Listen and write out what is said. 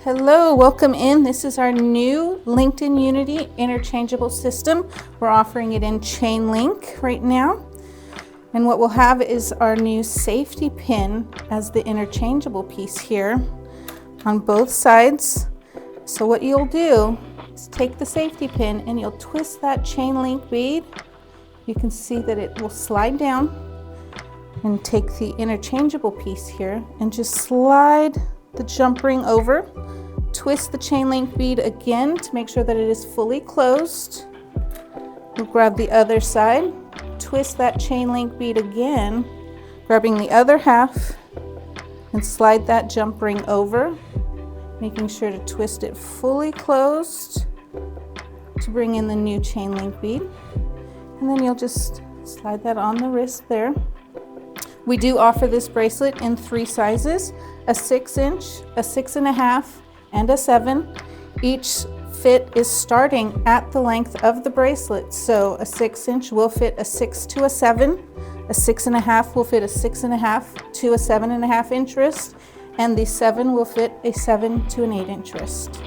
Hello, welcome in. This is our new LinkedIn Unity interchangeable system. We're offering it in chain link right now. And what we'll have is our new safety pin as the interchangeable piece here on both sides. So what you'll do is take the safety pin and you'll twist that chain link bead. You can see that it will slide down, and take the interchangeable piece here and just slide the jump ring over. Twist the chain link bead again to make sure that it is fully closed. We'll grab the other side, twist that chain link bead again, grabbing the other half and slide that jump ring over, making sure to twist it fully closed to bring in the new chain link bead. And then you'll just slide that on the wrist there. We do offer this bracelet in 3 sizes, a 6-inch, a 6.5, and a 7. Each fit is starting at the length of the bracelet. So a 6-inch will fit a 6 to a 7, a 6.5 will fit a 6.5 to a 7.5 inch wrist, and the 7 will fit a 7 to an 8 inch wrist.